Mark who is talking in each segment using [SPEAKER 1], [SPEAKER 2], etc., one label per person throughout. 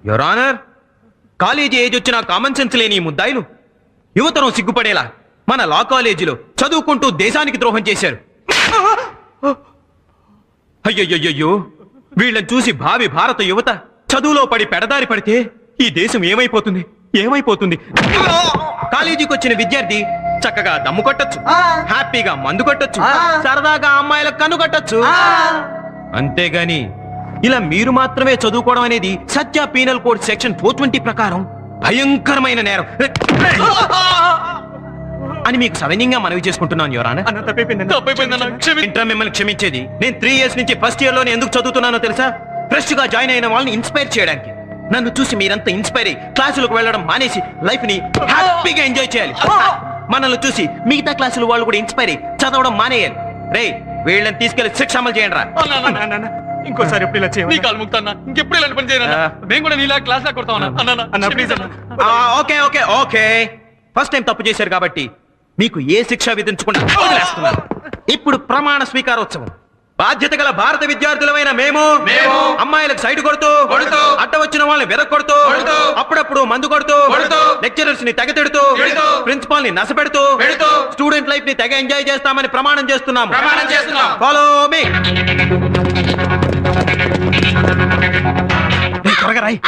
[SPEAKER 1] Your honour, college age వచ్చిన common sense లేని ఈ ముద్దాయిలు యువతరం సిగ్గుపడేలా మన లా కాలేజీలో చదువుకుంటూ దేశానికి ద్రోహం చేశారు. అయ్యయ్యో, వీళ్ళని చూసి భావి భారత యువత చదువులో పడి పెడదారి పడితే ఈ దేశం ఏమైపోతుంది ఏమైపోతుంది? కాలేజీకి వచ్చిన విద్యార్థి చక్కగా దమ్ము కొట్టచ్చు, హ్యాపీగా మందు కొట్టచ్చు, సరదాగా అమ్మాయిలకు కన్ను కొట్టచ్చు. అంతేగాని ఇలా మీరు మాత్రమే చదువుకోవడం అనేది సత్య పీనల్ కోడ్ సెక్షన్ 420 ప్రకారం భయంకరమైన నేరం అని మీకు సవినయంగా మనవి చేసుకుంటున్నాను యువర్ ఆనర్. ఇంటర్ మిమ్మల్ని క్షమించేది. నేను 3 years నుంచి ఫస్ట్ ఇయర్ లోనే ఎందుకు చదువుతున్నానో తెలుసా? ఫ్రెష్ గా జాయిన్ అయిన వాళ్ళని ఇన్స్పైర్ చేయడానికి. నన్ను చూసి మీరంతా ఇన్స్పైర్ అయ్యి క్లాసులకు వెళ్ళడం మానేసి లైఫ్ ని హ్యాపీగా ఎంజాయ్ చేయాలి. మనల్ని చూసి మిగతా క్లాసులు వాళ్ళు కూడా ఇన్స్పైర్ అయ్యి చదవడం మానేయాలి. రే, వీళ్ళని తీసుకెళ్లి శిక్ష అమలు చేయండి రా.
[SPEAKER 2] ఇంకోసారి ఎప్పుడు ఇలా చేయండి. ఇంకెప్పుడు ఇలాంటి పని చేయను. మేము కూడా నీలా క్లాస్ లా కొడతాం.
[SPEAKER 1] Okay okay okay, first time తప్పు చేశారు కాబట్టి మీకు ఏ శిక్ష విధించకుండా వదిలేస్తున్నాను. ఇప్పుడు ప్రమాణ స్వీకారోత్సవం. బాధ్యత గల భారత విద్యార్థులమైన మేము అమ్మాయిలకు సైడ్ కొడుతూ అడ్డ వచ్చిన వాళ్ళని వెరగొడుతూ అప్పుడప్పుడు మందు కొడుతూ లెక్చరర్స్ ని తెగ తిడుతూ ప్రిన్సిపాల్ ని నసపెడుతూ స్టూడెంట్ లైఫ్ ని తెగ ఎంజాయ్ చేస్తామని ప్రమాణం చేస్తున్నాము. Follow me. త్వరగా రాయ్.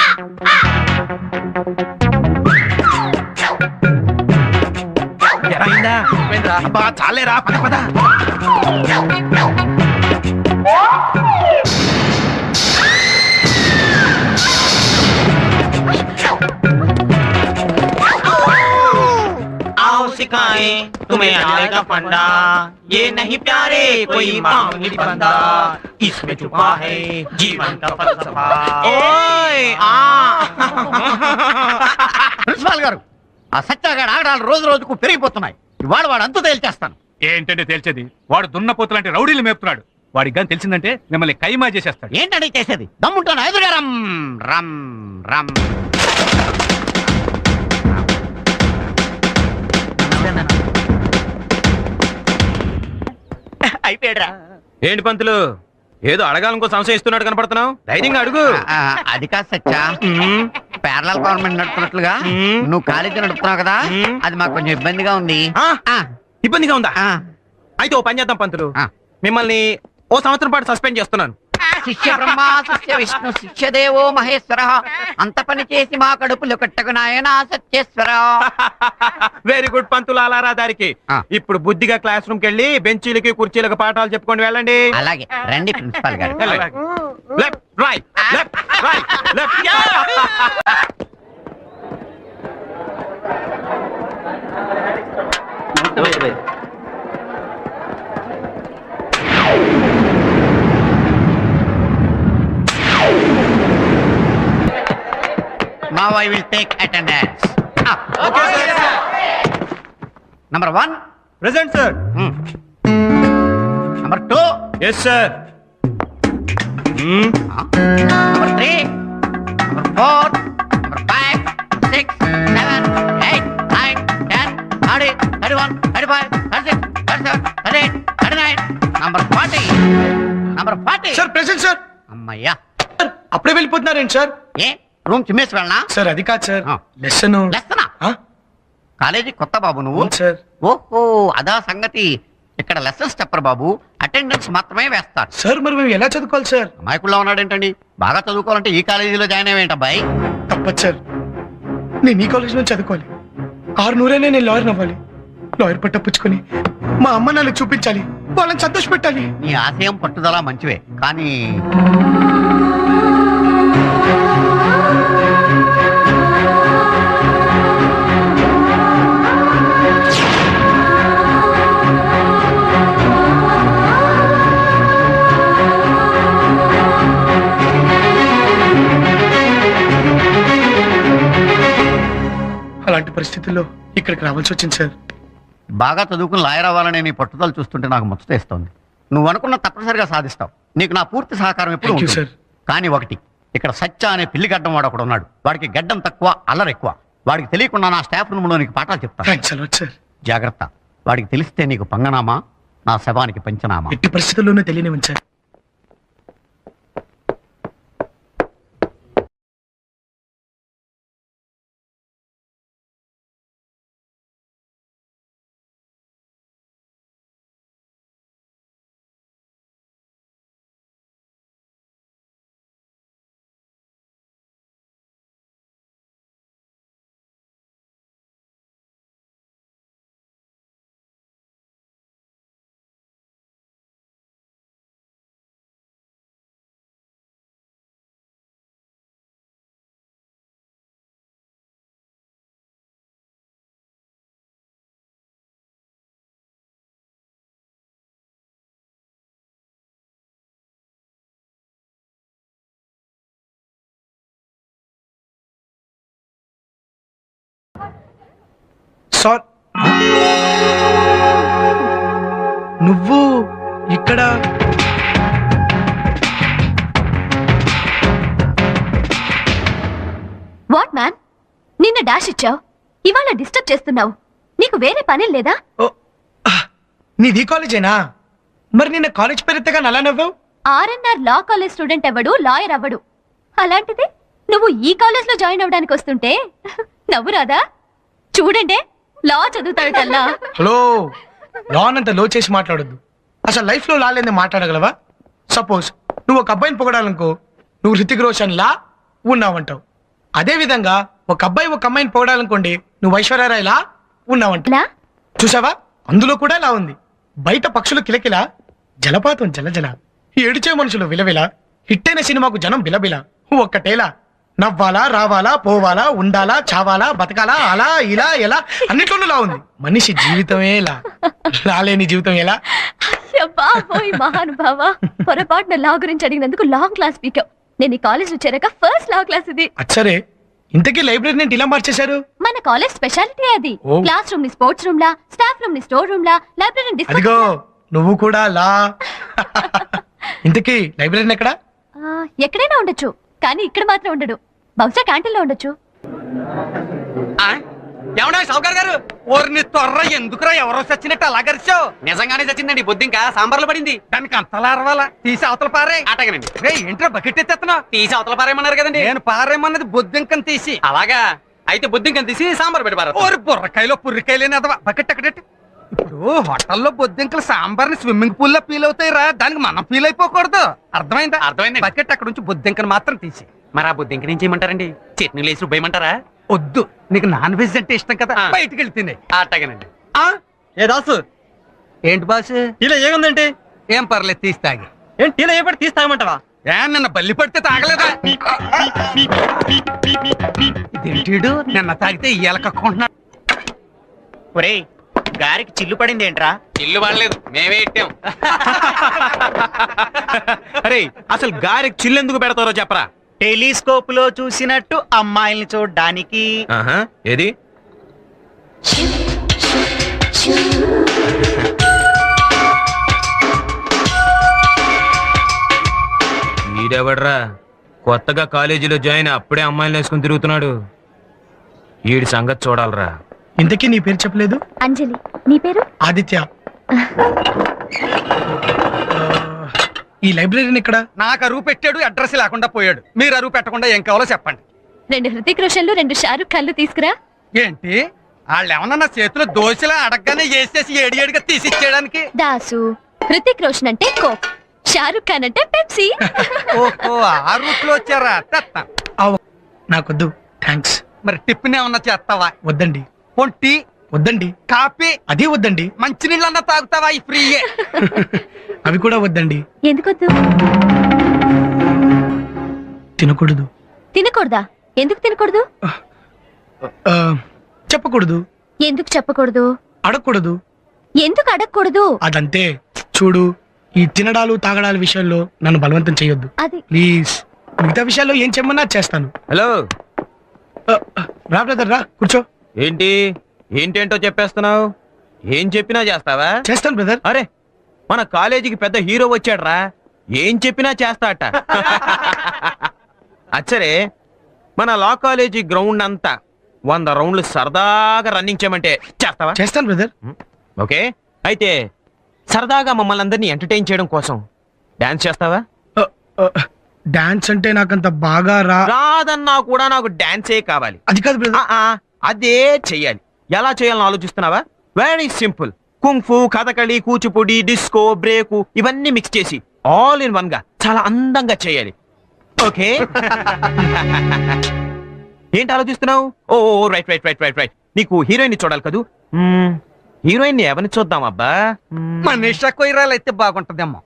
[SPEAKER 1] చాలేరా, పద పద.
[SPEAKER 3] आओ सिखाए तुम्हें आएगा फंडा, ये नहीं प्यारे कोई मामूली बंदा, इसमें छुपा है जीवन का फलसफा. ओए
[SPEAKER 4] ప్రిన్సిపాల్ గారు, ఆ సత్యాగాడు ఆగడాలు రోజు రోజుకు పెరిగిపోతున్నాయి. ఇవాళ వాడు అంతు తేల్చేస్తాను.
[SPEAKER 2] ఏంటంటే తేల్చేది? వాడు దున్నపోతు లాంటి రౌడీలు మేపుతున్నాడు. వాడికి కానీ తెలిసిందంటే మిమ్మల్ని కైమా చేసేస్తాడు.
[SPEAKER 4] ఏంటంటే చేసేది? దమ్ముంటాను ఎదురుగా రమ్ రమ్ రమ్.
[SPEAKER 3] అయిపోయాడురా.
[SPEAKER 1] ఏంటి పంతులు, ఏదో అడగాలనుకో సంశయం ఇస్తున్నాడు కనపడుతున్నావు? ధైర్యంగా అడుగు.
[SPEAKER 4] అది కాదు సత్యా, పేరల గవర్నమెంట్ నడుపుతున్నట్లుగా నువ్వు కాలేజీ నడుపుతున్నావు కదా, అది మాకు కొంచెం ఇబ్బందిగా ఉంది.
[SPEAKER 1] ఇబ్బందిగా ఉందా? అయితే ఓ పని చేద్దాం పంతులు, మిమ్మల్ని ఓ సంవత్సరం పాటు సస్పెండ్ చేస్తున్నాను.
[SPEAKER 4] శిష్య బ్రహ్మ శిష్య విష్ణు శిష్య దేవో మహేశ్వర, అంత పని చేసి మా కడుపులు కట్టకు నాయనా సత్యేశ్వర.
[SPEAKER 1] వెరీ గుడ్ పంతులు, అలారా దారికి. ఇప్పుడు బుద్ధిగా క్లాస్ రూమ్ కెళ్ళి బెంచీలకి కుర్చీలకు పాఠాలు చెప్పుకొని వెళ్ళండి.
[SPEAKER 4] అలాగే రండి ప్రిన్సిపాల్ గారు.
[SPEAKER 1] Left right left right left.
[SPEAKER 4] Now I will take attendance.
[SPEAKER 1] Okay, sir.
[SPEAKER 4] Number 1.
[SPEAKER 1] Present, sir.
[SPEAKER 4] Number 2.
[SPEAKER 1] Yes, sir.
[SPEAKER 4] Number 3. Number 4. Number 5. 6. 7. 8. 9. 10. 30. 31. 35. 36. 37. 38. 39. Number 40. Number 40.
[SPEAKER 2] Sir present sir.
[SPEAKER 4] అమ్మయ్యా,
[SPEAKER 2] అప్పుడే వెళ్ళిపోతున్నారేంటి సార్?
[SPEAKER 4] ఏ రూమ్ చిమ్మేసి వెళ్ళనా?
[SPEAKER 2] సార్ అది కాదు సార్, లెసన్.
[SPEAKER 4] లెసనా? కాలేజీ కొత్త బాబు నువ్వు?
[SPEAKER 2] Sir.
[SPEAKER 4] ఓహో, అదా సంగతి. ఇక్కడ లెసన్స్ చెప్పరు బాబు, అటెండెన్స్ మాత్రమే వేస్తారు.
[SPEAKER 2] సార్ మరి మేము ఎలా చదువుకోవాలి సార్?
[SPEAKER 4] అమాయకుల్లో ఉన్నాడేంటండి? బాగా చదువుకోవాలంటే ఈ కాలేజీలో జాయిన్ అయ్యేంట అబ్బాయి.
[SPEAKER 2] తప్పదు సార్, నేను ఈ కాలేజీలో చదువుకోవాలి. 600 నేను లాయర్ అవ్వాలి. లాయర్ పట్ట పుచ్చుకొని మా అమ్మ నాన్నకు చూపించాలి, వాళ్ళని సంతోష పెట్టాలి.
[SPEAKER 4] నీ ఆశయం పట్టుదల మంచివే, కానీ
[SPEAKER 2] అలాంటి పరిస్థితుల్లో ఇక్కడికి రావాల్సి వచ్చింది సార్.
[SPEAKER 4] బాగా చదువుకుని లాయర్ అవ్వాలనే నీ పట్టుదల చూస్తుంటే నాకు ముచ్చటేస్తోంది. నువ్వు అనుకున్న తప్పనిసరిగా సాధిస్తావు. నీకు నా పూర్తి సహకారం ఎప్పుడు ఉంటుంది.
[SPEAKER 2] సార్.
[SPEAKER 4] కానీ ఒకటి, ఇక్కడ సత్య అనే పిల్లి గడ్డం వాడు ఒకడు ఉన్నాడు. వాడికి గడ్డం తక్కువ, అల్లరి ఎక్కువ. వాడికి తెలియకుండా నా స్టాఫ్ రూమ్ లో నీకు పాఠాలు చెప్తాను. జాగ్రత్త. వాడికి తెలిస్తే నీకు పంగనామా, నా శవానికి పంచనామా.
[SPEAKER 2] ఎట్టి పరిస్థితుల్లోనూ తెలియనివ్వండి సార్. సార్ నువ్వు ఇక్కడ
[SPEAKER 5] వాట్ మ్యాన్, నిన్న డాష్ ఇచ్చావు, ఇవాళ డిస్టర్బ్ చేస్తున్నావు. నీకు వేరే పని లేదా?
[SPEAKER 2] ఓ, నీది ఈ కాలేజేనా? మరి నిన్న కాలేజ్ పేరెత్తగా నలా నవ్వావు?
[SPEAKER 5] ఆర్ఎన్ఆర్ లా కాలేజ్ స్టూడెంట్ అవ్వడు, లాయర్ అవ్వడు. అలాంటిది నువ్వు ఈ కాలేజ్ లో జాయిన్ అవ్వడానికి వస్తుంటే నవ్వు రాదా? చూడండి, లా చదువుతాడల్లా.
[SPEAKER 2] హలో, లాన్ అంత లో చేసి మాట్లాడొద్దు. అసలు లైఫ్ లో లాలేంది మాట్లాడగలవా? సపోజ్ నువ్వు ఒక అబ్బాయిని పొగడాలనుకో, నువ్వు హృతిక్ రోషన్ లా ఉన్నావంటావు. అదే విధంగా ఒక అబ్బాయి ఒక అమ్మాయిని పొగడాలనుకోండి, నువ్వు ఐశ్వర్యరాయ్ లా ఉన్నావంటావు.
[SPEAKER 5] లా?
[SPEAKER 2] చూసావా, అందులో కూడా లా ఉంది. బయట పక్షులు కిలకిల, జలపాతం జలజల, ఏడిచే మనుషులు విలవిల, హిట్టైన సినిమాకు జనం బిలబిల. ఒక్కటేలా నవ్వాలా, రావాలా, పోవాలా, ఉండాలా, చావాలా, బతకాలా, అలా ఇలా ఎలా, అన్నిట్లోనూ లా ఉంది. మనిషి జీవితమే లా, లాలేని జీవితం ఎలా?
[SPEAKER 5] బాబోయ్ మహానుభావ, పొరపాటున లా గురించి అడిగినందుకు లాంగ్ క్లాస్ పీకావు. నేను ఈ కాలేజ్ లో చేరాక ఫస్ట్ లా క్లాస్ ఇది.
[SPEAKER 2] అచ్చరే, ఇంతకీ లైబ్రరీ ఇలా మార్చేశారు?
[SPEAKER 5] మన కాలేజ్ స్పెషాలిటీ అది.
[SPEAKER 2] ఓ.
[SPEAKER 5] క్లాస్ రూమ్ ని స్పోర్ట్స్ రూమ్ లా, స్టాఫ్ రూమ్ ని స్టోర్ రూమ్ లా, లైబ్రరీ డిస్కో.
[SPEAKER 2] అదిగో నువ్వు కూడా లా. ఇంతకీ లైబ్రరీ ఎక్కడ?
[SPEAKER 5] ఎక్కడైనా ఉండొచ్చు, కానీ ఇక్కడ మాత్రం ఉండడు. బహుశా క్యాంటీన్ లో ఉండొచ్చు.
[SPEAKER 3] ఎవడా సౌకర్ గారు? ఓర్ని త్వర ఎందుకురా ఎవరో చచ్చినట్టు అలా గరిచావు? నిజంగానే చచ్చిందండి, బొద్దు ఇంకా సాంబార్లో పడింది. దానికి అంతలా అరవాలా? తీసి అవతల పారే. అటగనండి. రే ఏంట్రా బకెట్ ఎత్తేస్తున్నావు? తీసి అవతల పారేయమన్నారు కదండి. నేను పారేయమన్నది బొద్దింకని తీసి. అలాగా? అయితే బొద్దింకని తీసి సాంబార్ పెట్టి పారు. ఓరి బుర్రకాయలో పుర్రికాయలేని అదవా, బకెట్ అక్కడెట్టి. ఇప్పుడు హోటల్లో బొద్దింకలు సాంబార్ని స్విమ్మింగ్ పూల్ లో ఫీల్ అవుతాయిరా, దానికి మనం ఫీల్ అయిపోకూడదు. అర్థమైందా? అర్థమైంది. బకెట్ అక్కడ నుంచి బొద్దింకను మాత్రం తీసి. మరి ఆ బొద్దింక నుంచి ఏమంటారండి? చట్నీలు వేసి రుబ్బేయమంటారా? వద్దు, నీకు నాన్ వెజ్ అంటే ఇష్టం కదా, బయటికి వెళ్తే అట్టగనండి. ఏ దాసు? ఏంటి బాసు? ఇలా ఏముందంటే ఏం పర్లేదు, తీసి తాగి. ఏంటి ఇలా ఏ పడి తీసి తాగమంటావా? ఏ నిన్న బల్లి పడితే తాగలేదా? ఇదేంటిడు నిన్న తాగితే ఇయ్యాల కక్కుంటున్నాడు.
[SPEAKER 4] ఒరేయ్, గారికి చిల్లు పడింది ఏంట్రా?
[SPEAKER 3] ఇల్లు పడలేదు, మేమే ఇట్టాం.
[SPEAKER 1] అరే అసలు గారికి చిల్లెందుకు పెడతారో చెప్పరా?
[SPEAKER 4] టెలిస్కోప్ లో చూసినట్టు అమ్మాయిల్ని చూడ్డానికి.
[SPEAKER 1] ఆహా, ఏది? ఈడెవడ్రా కొత్తగా కాలేజీలో జాయిన్ అప్పుడే అమ్మాయిలు వేసుకుని తిరుగుతున్నాడు? ఈడి సంగతి చూడాలరా.
[SPEAKER 2] ఇంతకీ నీ పేరు చెప్పలేదు?
[SPEAKER 5] అంజలి. నీ పేరు?
[SPEAKER 2] ఆదిత్య. ఈ లైబ్రరీని ఇక్కడ?
[SPEAKER 3] నాకు అరువు పెట్టాడు, అడ్రస్ లేకుండా పోయాడు. మీరు అరువు పెట్టకుండా ఏం కావాలో చెప్పండి.
[SPEAKER 5] 2 హృతిక్ రోషన్లు, 2 షారుఖ్ ఖాన్లు తీసుకురా.
[SPEAKER 3] ఏంటి వాళ్ళు ఏమన్నా నా చేతిలో దోశలా అడగగానే వేసేసి ఏడిగా తీసిచ్చేయడానికి?
[SPEAKER 5] దాసు, హృతిక్ రోషన్ అంటే కోక్, షారుఖ్ ఖాన్ అంటే పెప్సీ.
[SPEAKER 3] ఓహో, ఆ రూట్ లో వచ్చారా? తెత్తా.
[SPEAKER 2] నాకొద్దు, థ్యాంక్స్.
[SPEAKER 3] మరి టిఫిన్ ఏమన్నా చేస్తావా?
[SPEAKER 2] వద్దండి.
[SPEAKER 3] పొంటి
[SPEAKER 2] వద్దండి.
[SPEAKER 3] కాఫీ
[SPEAKER 2] అదే వద్దండి.
[SPEAKER 3] మంచినీళ్ళన్నా తాగుతావా? ఈ ఫ్రీయే.
[SPEAKER 2] అవి కూడా వద్దండి.
[SPEAKER 5] ఎందుకొద్దు?
[SPEAKER 2] తినకూడదు.
[SPEAKER 5] తినకూడదా? ఎందుకు తినకూడదు?
[SPEAKER 2] ఆ, చెప్పకూడదు.
[SPEAKER 5] ఎందుకు చెప్పకూడదు?
[SPEAKER 2] అడగకూడదు.
[SPEAKER 5] ఎందుకు అడగకూడదు?
[SPEAKER 2] అదంతే. చూడు, ఈ తినడాలు తాగడాల విషయంలో నన్ను బలవంతం చేయొద్దు
[SPEAKER 5] అది
[SPEAKER 2] ప్లీజ్. మిగతా విషయాల్లో ఏం చెమ్మన్నా చేస్తాను.
[SPEAKER 1] హలో,
[SPEAKER 2] రా బ్రదర్, రా కూర్చో.
[SPEAKER 1] ఏంటి ఏంటేంటో చెప్పేస్తున్నావు? ఏం చెప్పినా చేస్తావా?
[SPEAKER 2] చేస్తాను బ్రదర్.
[SPEAKER 1] అరే మన కాలేజీకి పెద్ద హీరో వచ్చాడ్రా, ఏం చెప్పినా చేస్తాట. అచ్చరే, మన లా కాలేజీ గ్రౌండ్ అంతా 100 రౌండ్లు సరదాగా రన్నింగ్ చేయమంటే చేస్తావా?
[SPEAKER 2] చేస్తాను బ్రదర్.
[SPEAKER 1] ఓకే, అయితే సరదాగా మమ్మల్ని అందరినీ ఎంటర్టైన్ చేయడం కోసం డాన్స్ చేస్తావా?
[SPEAKER 2] డాన్స్ అంటే నాకంత బాగా
[SPEAKER 1] రాదన్నా కూడా నాకు డాన్సే కావాలి.
[SPEAKER 2] అది కాదు బ్రదర్.
[SPEAKER 1] అదే చెయ్యాలి. ఎలా చేయాలని ఆలోచిస్తున్నావా? Very simple. Kung fu, Kathakali, Kuchipudi, disco, break ఇవన్నీ మిక్స్ చేసి ఆల్ ఇన్ వన్ గా చాలా అందంగా చేయాలి. ఓకే? ఏంటి ఆలోచిస్తున్నావు? Oh right right right right right నీకు హీరోయిన్ చూడాలి కదూ. హీరోయిన్ ఎవరిని చూద్దాం అబ్బా?
[SPEAKER 3] మనీషా కొయిరాలు అయితే బాగుంటదేమో.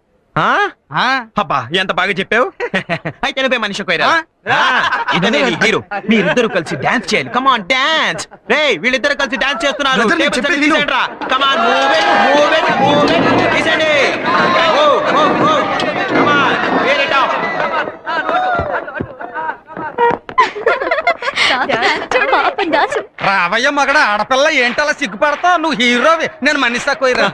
[SPEAKER 1] అబ్బా ఎంత బాగా చెప్పావు. అయితే నువ్వే మనిషి కొయిరా. ఇదనే నీ హీరో. మీరిద్దరు కలిసి డాన్స్ చేయాలి. Come on dance. రే వీళ్ళిద్దరు కలిసి డాన్స్ చేస్తున్నారు.
[SPEAKER 2] Brother, నేను చెప్పేది విను.
[SPEAKER 1] Come on move it move it move it. తీసండి. Come on wear it up.
[SPEAKER 5] పాపం దాసు.
[SPEAKER 3] రావ ఎవరయ్యా మగడ ఆడపిల్ల ఏంటలా సిగ్గుపడతావు నువ్వు హీరోవి నేను మనిషి కోయిరా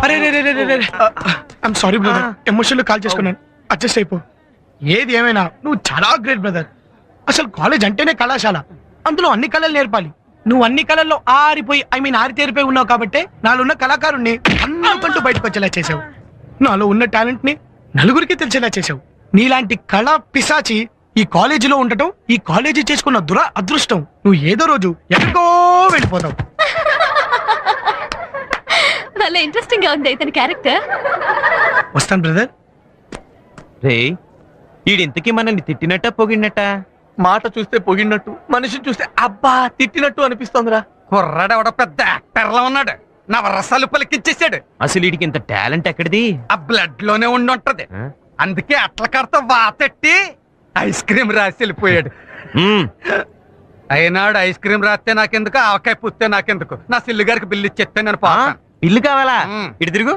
[SPEAKER 2] అరే ఐమ్ సారీ బ్రదర్ ఎమోషన్లో కాల్ చేసుకున్నాను అడ్జస్ట్ అయిపో ఏది ఏమైనా నువ్వు చాలా గ్రేట్ బ్రదర్ అసలు కాలేజ్ అంటేనే కళాశాల అందులో అన్ని కళలు నేర్పాలి నువ్వు అన్ని కళల్లో ఆరిపోయి ఆరితేరిపోయి ఉన్నావు కాబట్టి నాలో ఉన్న కళాకారుణ్ణి అన్నంటూ బయటకు వచ్చేలా చేసావు నాలో ఉన్న టాలెంట్ ని నలుగురికి తెలిసేలా చేసావు నీలాంటి కళా పిశాచి ఈ కాలేజీలో ఉండటం ఈ కాలేజీ చేసుకున్న అదృష్టం నువ్వు ఏదో రోజు ఎక్కడికో వెళ్ళిపోతావు
[SPEAKER 5] చాలా ఇంట్రెస్టింగ్ గా ఉంది ఇతని క్యారెక్టర్.
[SPEAKER 2] వస్తాను బ్రదర్.
[SPEAKER 1] రే ఈడింతకీ మనల్ని తిట్టినట్ట పొగిడినట్ట?
[SPEAKER 6] మాట చూస్తే పొగిడినట్టు మనిషిని చూస్తే అబ్బా తిట్టినట్టు అనిపిస్తోందిరా.
[SPEAKER 3] కుర్రాడెవడ పెద్ద యాక్టర్లా ఉన్నాడు నవరసాలు పలికిచ్చేసాడు.
[SPEAKER 1] అసలు వీడికి ఇంత టాలెంట్ ఎక్కడిది?
[SPEAKER 3] ఆ బ్లడ్ లోనే ఉండి ఉంటది. అందుకే అట్ల కడతా వాతెట్టి ఐస్ క్రీమ్ రాసి వెళ్ళిపోయాడు. అయినాడు ఐస్ క్రీమ్ రాస్తే నాకెందుకు ఆవకాయ పుస్తే నాకెందుకు నా సిల్లు గారికి బిల్లు ఇచ్చేస్తే నేను పోతాను.
[SPEAKER 1] బిల్లు కావాలా? ఇటు తిరుగు.